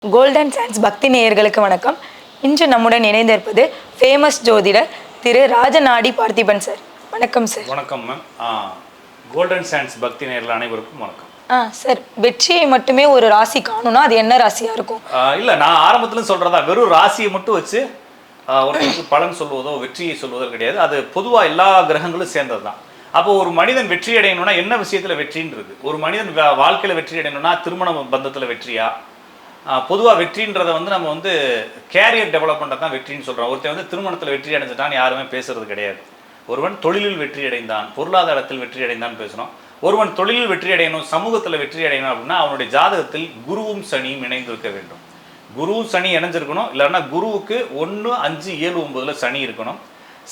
Golden chance பக்தி நேயர்களுக்கு வணக்கம். இன்று நம்முடன் இணைந்திருப்பது ஃபேமஸ் ஜோதிடர் திரு ராஜநாடி பார்த்திபன் சார். வணக்கம் சார். வணக்கம் மேம். கோல்டன் சான்ஸ் பக்தி நேயர்கள் அனைவருக்கும் வணக்கம். சார், வெற்றியை மட்டுமே ஒரு ராசி காணும்னா அது என்ன ராசியா இருக்கும்? இல்லை, நான் ஆரம்பத்துல சொல்றதா வெறும் ராசியை மட்டும் வச்சு ஒருத்தருக்கு பலன் சொல்வதோ வெற்றியை சொல்வதோ கிடையாது. அது பொதுவாக எல்லா கிரகங்களும் சேர்ந்தது தான். அப்போ ஒரு மனிதன் வெற்றி அடையணும்னா என்ன விஷயத்துல வெற்றின்னு இருக்கு. ஒரு மனிதன் வாழ்க்கையில வெற்றி அடையணும்னா திருமண பந்தத்துல வெற்றியா, பொதுவாக வெற்றின்றதை நம்ம கேரியர் டெவலப்மெண்ட்டை தான் வெற்றின்னு சொல்கிறோம். ஒருத்தர் திருமணத்தில் வெற்றி அடைஞ்சிட்டான்னு யாருமே பேசுறது கிடையாது. ஒருவன் தொழிலில் வெற்றி அடைந்தான், பொருளாதாரத்தில் வெற்றி அடைந்தான் பேசுகிறோம். ஒருவன் தொழிலில் வெற்றி அடையணும், சமூகத்தில் வெற்றி அடையணும் அப்படின்னா அவனுடைய ஜாதகத்தில் குருவும் சனியும் இணைந்திருக்க வேண்டும். குருவும் சனி இணைஞ்சிருக்கணும். இல்லைன்னா குருவுக்கு 1, 5, 7, 9 சனி இருக்கணும்.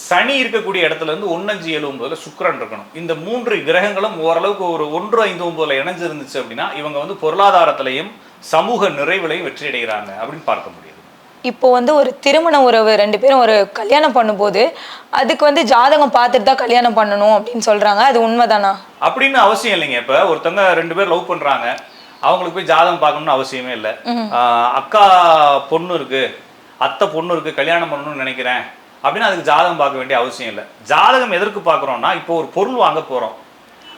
சனி இருக்கக்கூடிய இடத்துல இருந்து 1, 5, 7, 9 சுக்கிரன் இருக்கணும். இந்த 3 கிரகங்களும் ஓரளவுக்கு ஒரு 1, 5, 9 இணைஞ்சிருந்துச்சு அப்படின்னா இவங்க பொருளாதாரத்திலையும் சமூக நிறைவிலையும் வெற்றி அடைகிறாங்க அப்படின்னு பார்க்க முடியுது. இப்போ ஒரு திருமண உறவு 2 பேரும் ஒரு கல்யாணம் பண்ணும்போது அதுக்கு ஜாதகம் பார்த்துட்டு தான் கல்யாணம் பண்ணணும் அப்படின்னு சொல்றாங்க. அது உண்மைதானா? அப்படின்னு அவசியம் இல்லைங்க. இப்ப ஒருத்தவங்க 2 பேர் லவ் பண்றாங்க, அவங்களுக்கு போய் ஜாதகம் பார்க்கணும்னு அவசியமே இல்லை. அக்கா பொண்ணு இருக்கு, அத்தை பொண்ணு இருக்கு, கல்யாணம் பண்ணணும்னு நினைக்கிறேன் அப்படின்னா அதுக்கு ஜாதகம் பார்க்க வேண்டிய அவசியம் இல்லை. ஜாதகம் எதற்கு பார்க்குறோம்னா, இப்போ ஒரு பொருள் வாங்க போகிறோம்,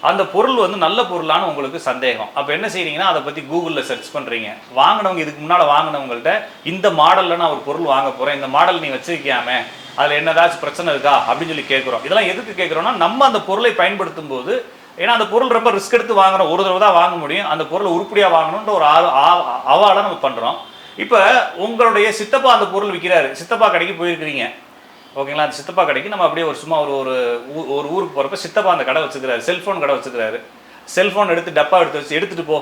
அந்த பொருள் நல்ல பொருளான்னு உங்களுக்கு சந்தேகம். அப்போ என்ன செய்றீங்கன்னா அதை பற்றி கூகுளில் சர்ச் பண்ணுறீங்க. வாங்கினவங்க, இதுக்கு முன்னால் வாங்கினவங்கள்ட்ட இந்த மாடலில் நான் ஒரு பொருள் வாங்க போகிறேன், இந்த மாடல் நீ வச்சிருக்கியாமே, அதில் என்னதாச்சும் பிரச்சனை இருக்கா அப்படின்னு சொல்லி கேட்குறோம். இதெல்லாம் எதுக்கு கேட்குறோன்னா, நம்ம அந்த பொருளை பயன்படுத்தும் போது, ஏன்னா அந்த பொருள் ரொம்ப ரிஸ்க் எடுத்து வாங்குறோம், ஒரு தடவை தான் வாங்க முடியும், அந்த பொருளை உருப்படியாக வாங்கணுன்ற ஒரு அவாலை நம்ம பண்ணுறோம். இப்போ உங்களுடைய சித்தப்பா அந்த பொருள் விற்கிறாரு, சித்தப்பா கடைக்கு போயிருக்கிறீங்க, ஓகேங்களா? அந்த சித்தப்பா கடைக்கு நம்ம அப்படியே ஒரு சும்மா ஒரு ஊருக்கு போகிறப்ப சித்தப்பா அந்த கடை வச்சுக்கிறாரு, செல்ஃபோன் கடை வச்சுக்கிறாரு. செல்ஃபோன் எடுத்து டப்பா எடுத்துகிட்டு போ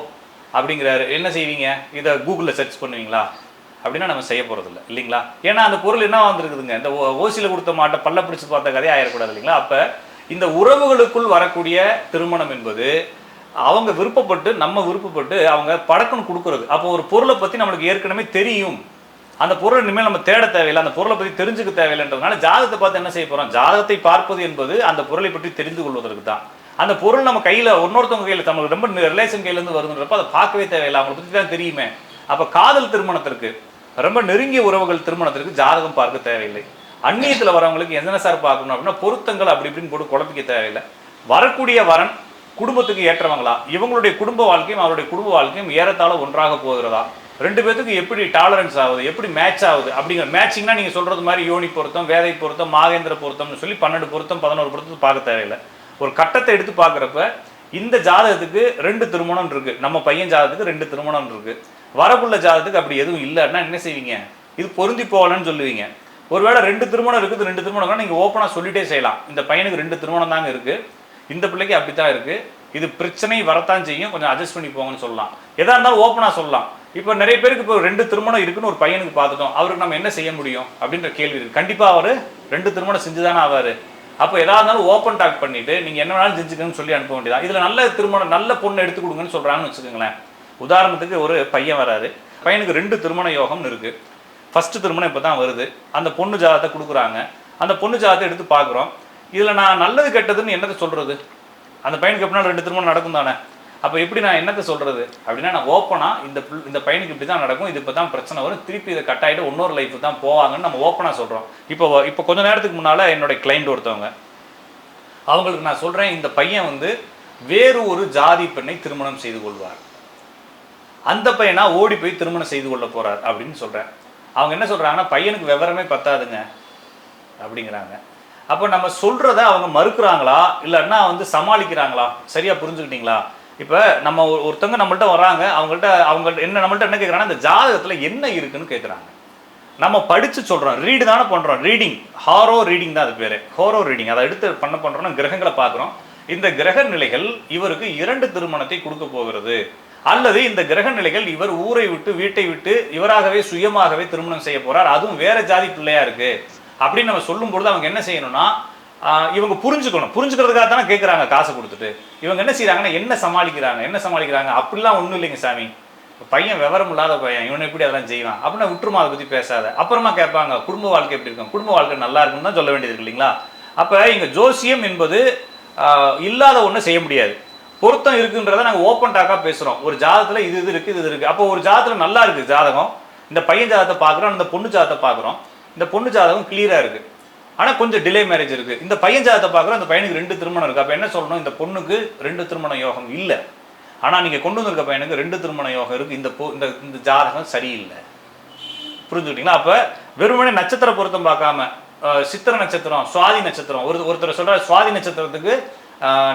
அப்படிங்கிறாரு. என்ன செய்வீங்க? இதை கூகுளில் சர்ச் பண்ணுவீங்களா? அப்படின்னா நம்ம செய்ய போகிறதில்ல, இல்லைங்களா? ஏன்னா அந்த பொருள் என்ன வந்துருக்குதுங்க, இந்த ஓசியில் கொடுத்த மாட்டை பல்ல பிடிச்சி பார்த்த கதையே ஆயிடக்கூடாது, இல்லைங்களா? அப்போ இந்த உறவுகளுக்குள் வரக்கூடிய திருமணம் என்பது அவங்க விருப்பப்பட்டு, நம்ம விருப்பப்பட்டு அவங்க படக்குன்னு கொடுக்குறது. அப்போ ஒரு பொருளை பற்றி நம்மளுக்கு ஏற்கனவே தெரியும், அந்த பொருளை இனிமேல் நம்ம தேட தேவையில்லை, அந்த பொருளை பற்றி தெரிஞ்சுக்க தேவையில்லைன்றதுனால ஜாதகத்தை பார்த்து என்ன செய்ய போகிறோம்? ஜாதகத்தை பார்ப்பது என்பது அந்த பொருளை பற்றி தெரிந்து கொள்வதற்கு தான். அந்த பொருள் நம்ம கையில், இன்னொருத்தவங்க கையில், நம்மளுக்கு ரொம்ப ரிலேஷன் கையிலேருந்து வருதுன்றப்ப அதை பார்க்கவே தேவையில்லை, அவங்களை பற்றி தான் தெரியுமே. அப்போ காதல் திருமணத்திற்கு, ரொம்ப நெருங்கிய உறவுகள் திருமணத்திற்கு ஜாதகம் பார்க்க தேவையில்லை. அந்நியத்தில் வரவங்களுக்கு என்ன சார் பார்க்கணும் அப்படின்னா பொருத்தங்கள் அப்படி இப்படின்னு போட்டு குழப்பிக்க தேவையில்லை. வரக்கூடிய வரன் குடும்பத்துக்கு ஏற்றவங்களா, இவங்களுடைய குடும்ப வாழ்க்கையும் அவருடைய குடும்ப வாழ்க்கையும் ஏறத்தாழ ஒன்றாக போகிறதா, 2 பேத்துக்கு எப்படி டாலரன்ஸ் ஆகுது, எப்படி மேட்ச் ஆகுது அப்படிங்கிற மேட்சிங்னா நீங்கள் சொல்கிறது மாதிரி யோனி பொருத்தம், வேதை பொருத்தம், மாகேந்திர பொருத்தம்னு சொல்லி 12 பொருத்தம் 11 பொருத்தத்தை பார்க்க தேவையில்லை. ஒரு கட்டத்தை எடுத்து பார்க்குறப்ப இந்த ஜாதகத்துக்கு 2 திருமணம் இருக்குது, நம்ம பையன் ஜாதகத்துக்கு 2 திருமணம் இருக்குது, வரப்புள்ள ஜாதகத்துக்கு அப்படி எதுவும் இல்லைன்னா என்ன செய்வீங்க? இது பொருந்தி போகலன்னு சொல்லுவீங்க. ஒருவேளை 2 திருமணம் இருக்குது, 2 திருமணம்னா நீங்கள் ஓப்பனாக சொல்லிட்டே செய்யலாம், இந்த பையனுக்கு 2 திருமணம் தாங்க இருக்குது, இந்த பிள்ளைக்கு அப்படி தான் இருக்குது, இது பிரச்சனை வரத்தான் செய்யும், கொஞ்சம் அட்ஜஸ்ட் பண்ணி போங்கன்னு சொல்லலாம். எதாக இருந்தாலும் ஓப்பனாக சொல்லலாம். இப்போ நிறைய பேருக்கு இப்போ 2 திருமணம் இருக்குன்னு ஒரு பையனுக்கு பார்த்துட்டோம், அவருக்கு நம்ம என்ன செய்ய முடியும் அப்படின்ற கேள்வி இருக்குது. கண்டிப்பாக அவர் 2 திருமணம் செஞ்சு தானே ஆவார். அப்போ எதாக இருந்தாலும் ஓப்பன் டாக் பண்ணிவிட்டு நீங்கள் என்ன வேணாலும் செஞ்சுக்கணும்னு சொல்லி அனுப்ப வேண்டியதான். இதில் நல்ல திருமணம், நல்ல பொண்ணை எடுத்து கொடுங்கன்னு சொல்கிறாங்கன்னு வச்சுக்கோங்களேன். உதாரணத்துக்கு ஒரு பையன் வராரு, பையனுக்கு 2 திருமண யோகம்னு இருக்குது, ஃபஸ்ட்டு திருமணம் இப்போ தான் வருது, அந்த பொண்ணு ஜாதகத்தை கொடுக்குறாங்க, அந்த பொண்ணு ஜாதகத்தை எடுத்து பார்க்குறோம். இதில் நான் நல்லது கெட்டதுன்னு என்னத்தை சொல்கிறது? அந்த பையனுக்கு எப்படின்னா 2 திருமணம் நடக்கும் தானே. அப்போ எப்படி நான் என்னத்தை சொல்கிறது அப்படின்னா, நான் ஓப்பனாக இந்த பையனுக்கு இப்படி தான் நடக்கும், இது இப்போ தான் பிரச்சனை வரும், திருப்பி இதை கட்டாயிட்டு இன்னொரு லைஃப் தான் போவாங்கன்னு நம்ம ஓப்பனாக சொல்கிறோம். இப்போ கொஞ்சம் நேரத்துக்கு முன்னால் என்னுடைய கிளைண்ட் ஒருத்தவங்க, அவங்களுக்கு நான் சொல்கிறேன், இந்த பையன் வேறு ஒரு ஜாதி பெண்ணை திருமணம் செய்து கொள்வார், அந்த பையனா ஓடி போய் திருமணம் செய்து கொள்ள போகிறார் அப்படின்னு சொல்கிறேன். அவங்க என்ன சொல்கிறாங்கன்னா, பையனுக்கு விவரமே பத்தாதுங்க அப்படிங்கிறாங்க. அப்போ நம்ம சொல்கிறத அவங்க மறுக்கிறாங்களா இல்லைன்னா சமாளிக்கிறாங்களா? சரியாக புரிஞ்சுக்கிட்டீங்களா? இப்போ நம்ம ஒருத்தவங்க நம்மள்ட்ட வராங்க, அவங்கள்ட்ட நம்மள்ட்ட என்ன கேட்குறாங்கன்னா, இந்த ஜாதகத்தில் என்ன இருக்குன்னு கேட்குறாங்க. நம்ம படித்து சொல்கிறோம், ரீடு தானே பண்ணுறோம், ரீடிங், ஹாரோ ரீடிங் தான் அது பேர், ஹாரோ ரீடிங். அதை எடுத்து பண்ணுறோன்னா கிரகங்களை பார்க்குறோம். இந்த கிரக நிலைகள் இவருக்கு 2 திருமணத்தை கொடுக்க போகிறது, அல்லது இந்த கிரக நிலைகள் இவர் ஊரை விட்டு வீட்டை விட்டு இவராகவே சுயமாகவே திருமணம் செய்ய போகிறார், அதுவும் வேற ஜாதி பிள்ளையா இருக்குது அப்படின்னு நம்ம சொல்லும்பொழுது அவங்க என்ன செய்யணும்னா, இவங்க புரிஞ்சுக்கிறதுக்காக தானே கேட்குறாங்க காசை கொடுத்துட்டு. இவங்க என்ன செய்கிறாங்கன்னா, என்ன சமாளிக்கிறாங்க அப்படிலாம் ஒன்றும் இல்லைங்க சாமி, பையன் விவரம் இல்லாத பையன், இவனை எப்படி அதெல்லாம் செய்வான் அப்படின்னா விட்டுருமா, அதை பற்றி பேசாத. அப்புறமா கேட்பாங்க, குடும்ப வாழ்க்கை எப்படி இருக்கும், குடும்ப வாழ்க்கை நல்லா இருக்குன்னு தான் சொல்ல வேண்டியது இருக்கு, இல்லைங்களா? அப்போ இங்கே ஜோசியம் என்பது இல்லாத ஒன்று செய்ய முடியாது. பொருத்தம் இருக்குன்றத நாங்க ஓப்பன் டாக்கா பேசுறோம். ஒரு ஜாதகத்துல இது இது இருக்கு, இது இருக்கு. அப்போ ஒரு ஜாதகத்துல நல்லா இருக்கு ஜாதகம், இந்த பையன் ஜாதகத்தை பாக்குறோம், இந்த பொண்ணு ஜாதகத்தை பாக்குறோம். இந்த பொண்ணு ஜாதகம் கிளியரா இருக்கு, ஆனா கொஞ்சம் டிலே மேரேஜ் இருக்கு. இந்த பையன் ஜாதகத்தை பாக்குறோம், இந்த பையனுக்கு 2 திருமணம் இருக்கு. அப்ப என்ன சொல்லணும்? இந்த பொண்ணுக்கு 2 திருமண யோகம் இல்ல, ஆனா நீங்க கொண்டு வந்திருக்க பையனுக்கு 2 திருமண யோகம் இருக்கு. இந்த ஜாதகம் சரியில்லை. புரிஞ்சுக்கிட்டீங்களா? அப்ப வெறுமனே நட்சத்திர பொருத்தம் பார்க்காம சித்திர நட்சத்திரம், சுவாதி நட்சத்திரம், ஒருத்தர் சொல்ற சுவாதி நட்சத்திரத்துக்கு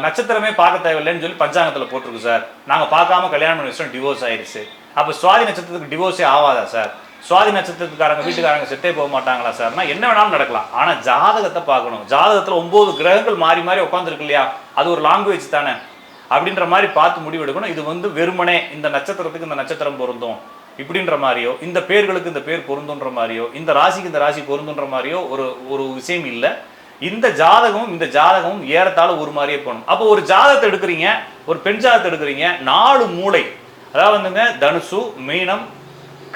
நட்சத்திரமே பார்க்க தேவையில்லைன்னு சொல்லி பஞ்சாங்கத்தில் போட்டிருக்கு சார், நாங்கள் பார்க்காம கல்யாணம் பண்ணி வச்சோம், டிவோர்ஸ் ஆயிடுச்சு. அப்போ சுவாதி நட்சத்திரத்துக்கு டிவோர்ஸே ஆகாதா சார்? சுவாதி நட்சத்திரத்துக்காரங்க வீட்டுக்காரங்க செத்தே போக மாட்டாங்களா சார்னா என்ன வேணாலும் நடக்கலாம், ஆனால் ஜாதகத்தை பார்க்கணும். ஜாதகத்தில் 9 கிரகங்கள் மாறி மாறி உட்காந்துருக்கு இல்லையா, அது ஒரு லாங்குவேஜ் தானே, அப்படின்ற மாதிரி பார்த்து முடிவெடுக்கணும். இது வெறுமனே இந்த நட்சத்திரத்துக்கு இந்த நட்சத்திரம் பொருந்தும் இப்படின்ற மாதிரியோ, இந்த பேர்களுக்கு இந்த பேர் பொருந்துன்ற மாதிரியோ, இந்த ராசிக்கு இந்த ராசி பொருந்துன்ற மாதிரியோ ஒரு விஷயம் இல்லை. இந்த ஜாதகமும் ஏறத்தாழ ஒரு மாதிரியே போகணும். அப்போ ஒரு ஜாதகத்தை எடுக்கிறீங்க, ஒரு பெண் ஜாதகத்தை எடுக்கிறீங்க, 4 மூளை, அதாவது வந்துங்க தனுசு, மீனம்,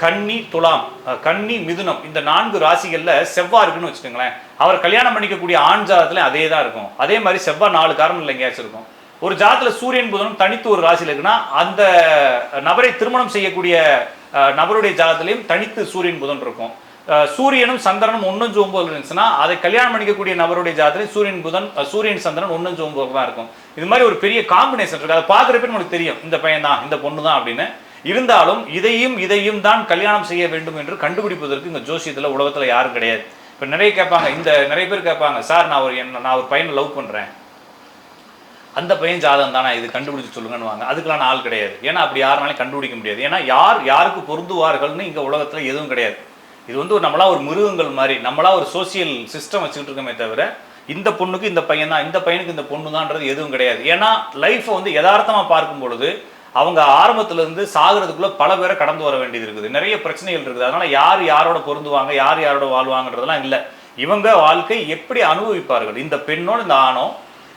கன்னி, துலாம், கன்னி, மிதுனம், இந்த 4 ராசிகள்ல செவ்வாய் இருக்குன்னு வச்சுக்கோங்களேன். அவர் கல்யாணம் பண்ணிக்கக்கூடிய ஆண் ஜாதகத்துல அதே தான் இருக்கும். அதே மாதிரி செவ்வாய் 4 காரணம் இல்லை எங்கேயாச்சும் இருக்கும். ஒரு ஜாதகத்துல சூரியன் புதனும் தனித்து ஒரு ராசியில் இருக்குன்னா அந்த நபரை திருமணம் செய்யக்கூடிய நபருடைய ஜாதகத்திலையும் தனித்து சூரியன் புதன் இருக்கும். சூரியனும் சந்திரனும் 1-9 இருந்துச்சுன்னா அதை கல்யாணம் பண்ணிக்கக்கூடிய நபருடைய ஜாதகத்தில் சூரியன் சந்திரன் 1-9 தான் இருக்கும். இது மாதிரி ஒரு பெரிய காம்பினேஷன் இருக்கு. அதை பார்க்குறப்ப நமக்கு தெரியும் இந்த பையன் தான் இந்த பொண்ணு தான் அப்படின்னு. இருந்தாலும் இதையும் தான் கல்யாணம் செய்ய வேண்டும் என்று கண்டுபிடிப்பதற்கு இந்த ஜோசியத்தில் உலகத்தில் யாரும் கிடையாது. இப்போ நிறைய பேர் கேட்பாங்க, சார் நான் ஒரு பையனை லவ் பண்ணுறேன், அந்த பையன் ஜாதகம் தானே இது கண்டுபிடிச்சு சொல்லுங்கன்னு வாங்க. அதுக்கெல்லாம் ஆள் கிடையாது. ஏன்னா அப்படி யாருனாலையும் கண்டுபிடிக்க முடியாது. ஏன்னா யாருக்கு பொருந்துவார்கள்னு இங்கே உலகத்தில் எதுவும் கிடையாது. இது நம்மளா ஒரு மிருகங்கள் மாதிரி, நம்மளா ஒரு சோசியல் சிஸ்டம் வச்சுக்கிட்டு இருக்கோமே தவிர இந்த பொண்ணுக்கு இந்த பையன் தான், இந்த பையனுக்கு இந்த பொண்ணு தான்ன்றது எதுவும் கிடையாது. ஏன்னா லைஃப்பை யதார்த்தமாக பார்க்கும் பொழுது அவங்க ஆரம்பத்திலேருந்து சாகிறதுக்குள்ள பல பேரை கடந்து வர வேண்டியது இருக்குது, நிறைய பிரச்சனைகள் இருக்குது. அதனால யாரோட பொருந்துவாங்க, யாரோட வாழ்வாங்கன்றதெல்லாம் இல்லை. இவங்க வாழ்க்கை எப்படி அனுபவிப்பார்கள், இந்த பெண்ணோடு இந்த ஆணோ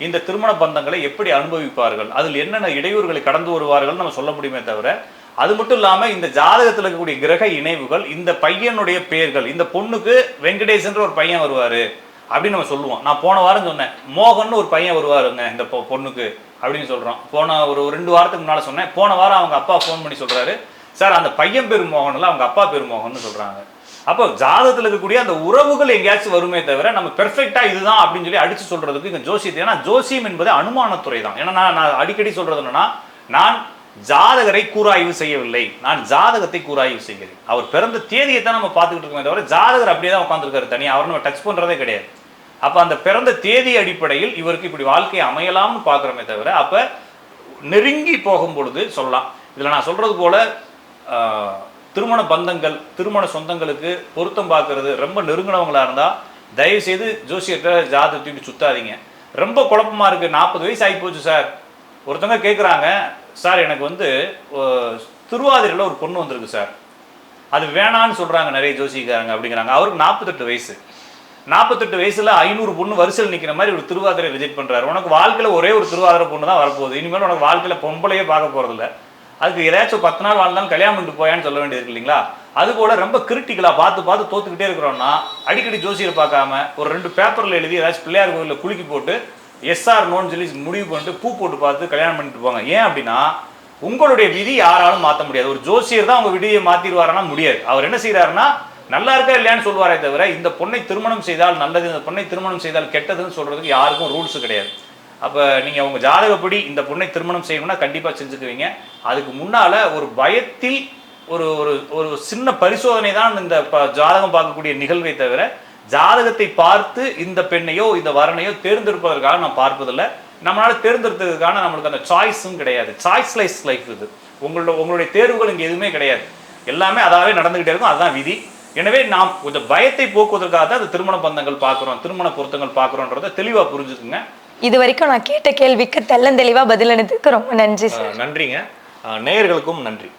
இந்த திருமண பந்தங்களை எப்படி அனுபவிப்பார்கள், அதில் என்னென்ன இடையூறுகளை கடந்து வருவார்கள் நம்ம சொல்ல முடியுமே தவிர, அது மட்டும் இல்லாமல் இந்த ஜாதகத்தில் இருக்கக்கூடிய கிரக இணைவுகள், இந்த பையனுடைய பெயர்கள், இந்த பொண்ணுக்கு வெங்கடேசன்ற ஒரு பையன் வருவார் அப்படின்னு நம்ம சொல்லுவோம். நான் போன வாரம் சொன்னேன் மோகன் ஒரு பையன் வருவாருங்க இந்த பொண்ணுக்கு அப்படின்னு சொல்கிறோம். போன ஒரு 2 வாரத்துக்கு முன்னால் சொன்னேன். போன வாரம் அவங்க அப்பா ஃபோன் பண்ணி சொல்கிறாரு, சார் அந்த பையன் பேர் மோகன் இல்லை, அவங்க அப்பா பேர் மோகன் சொல்கிறாங்க. அப்போ ஜாதகத்தில் இருக்கக்கூடிய அந்த உறவுகள் எங்கேயாச்சும் வருமே தவிர நம்ம பெர்ஃபெக்டா இதுதான் அப்படின்னு சொல்லி அடிச்சு சொல்றதுக்கு இங்க ஜோசியத்தை, ஏன்னா ஜோசியம் என்பது அனுமானத்துறை தான். ஏன்னா நான் அடிக்கடி சொல்றது என்னன்னா, நான் ஜாதகரை கூராய்வு செய்யவில்லை, நான் ஜாதகத்தை கூராய்வு செய்கிறேன். அவர் பிறந்த தேதியை தான் நம்ம பார்த்துக்கிட்டு இருக்கோமே தவிர ஜாதகர் அப்படியே தான் உட்காந்துருக்காரு தனியாக, அவர் நம்ம டச் பண்றதே கிடையாது. அப்ப அந்த பிறந்த தேதி அடிப்படையில் இவருக்கு இப்படி வாழ்க்கையை அமையலாம்னு பார்க்குறோமே தவிர, அப்ப நெருங்கி போகும் பொழுது சொல்லலாம். இதுல நான் சொல்றது போல திருமண பந்தங்கள், திருமண சொந்தங்களுக்கு பொருத்தம் பார்க்கறது ரொம்ப நெருங்கினவங்களா இருந்தால் தயவு செய்து ஜோசியத்தை ஜாதகத்தை சுத்தாதீங்க. ரொம்ப குழப்பமா இருக்கு, 40 வயசு ஆகி போச்சு சார். ஒருத்தவங்க கேட்குறாங்க, சார் எனக்கு திருவாதிரையில் ஒரு பொண்ணு வந்திருக்கு சார், அது வேணான்னு சொல்றாங்க நிறைய ஜோசிக்காரங்க அப்படிங்கிறாங்க. அவருக்கு 48 வயசு. 48 வயசுல 500 பொண்ணு வரிசையில் நிற்கிற மாதிரி ஒரு திருவாதிரை ரிஜெக்ட் பண்றாரு. உனக்கு வாழ்க்கையில் ஒரே ஒரு திருவாதிரை பொண்ணு தான் வரப்போகுது, இனிமேல் உனக்கு வாழ்க்கையில் பொம்பளையே பார்க்க போறதில்ல, அதுக்கு ஏதாச்சும் 10 நாள் வாழ்ந்தாலும் கல்யாணம் பண்ணிட்டு போயான்னு சொல்ல வேண்டியது இருக்கு இல்லைங்களா? அது போல ரொம்ப கிரிட்டிக்கலா பார்த்து தோத்துக்கிட்டே இருக்கிறோம்னா அடிக்கடி ஜோசியரை பார்க்காம ஒரு 2 பேப்பர்ல எழுதி ஏதாச்சும் பிள்ளையார் கோயிலில் குலுக்கி போட்டு SR நோன்னு சொல்லி முடிவு பண்ணிட்டு பூ போட்டு பார்த்து கல்யாணம் பண்ணிட்டு போவாங்க. ஏன் அப்படின்னா உங்களுடைய விதி யாராலும் மாற்ற முடியாது. ஒரு ஜோசியர் தான் உங்க விதியை மாத்திடுவாருன்னா முடியாது. அவர் என்ன செய்யறாருன்னா நல்லா இருக்கா இல்லையான்னு சொல்லுவாரே தவிர இந்த பொண்ணை திருமணம் செய்தால் நல்லது, இந்த பொண்ணை திருமணம் செய்தால் கெட்டதுன்னு சொல்றதுக்கு யாருக்கும் ரூல்ஸ் கிடையாது. அப்போ நீங்கள் உங்கள் ஜாதகப்படி இந்த பொண்ணை திருமணம் செய்யணும்னா கண்டிப்பாக செஞ்சுக்குவீங்க. அதுக்கு முன்னால் ஒரு பயத்தில் ஒரு ஒரு சின்ன பரிசோதனை தான் இந்த ஜாதகம் பார்க்கக்கூடிய நிகழ்வை தவிர ஜாதகத்தை பார்த்து இந்த பெண்ணையோ இந்த வரனையோ தேர்ந்தெடுப்பதற்காக நான் பார்ப்பதில்லை. நம்மளால் தேர்ந்தெடுத்ததுக்கான நம்மளுக்கு அந்த சாய்ஸும் கிடையாது. சாய்ஸ்லெஸ் லைஃப் இது. உங்களுடைய தேர்வுகள் இங்கே எதுவுமே கிடையாது, எல்லாமே அதாவே நடந்துகிட்டே இருக்கும், அதுதான் விதி. எனவே நாம் கொஞ்சம் பயத்தை போக்குவதற்காக தான் அந்த திருமண பந்தங்கள் பார்க்குறோம், திருமண பொருத்தங்கள் பார்க்குறோன்றதை தெளிவாக புரிஞ்சுக்குங்க. இது வரைக்கும் நான் கேட்ட கேள்விக்கு தெள்ளந்தெளிவா பதிலளித்ததுக்கு ரொம்ப நன்றி சார். நன்றிங்க. நேயர்களுக்கும் நன்றி.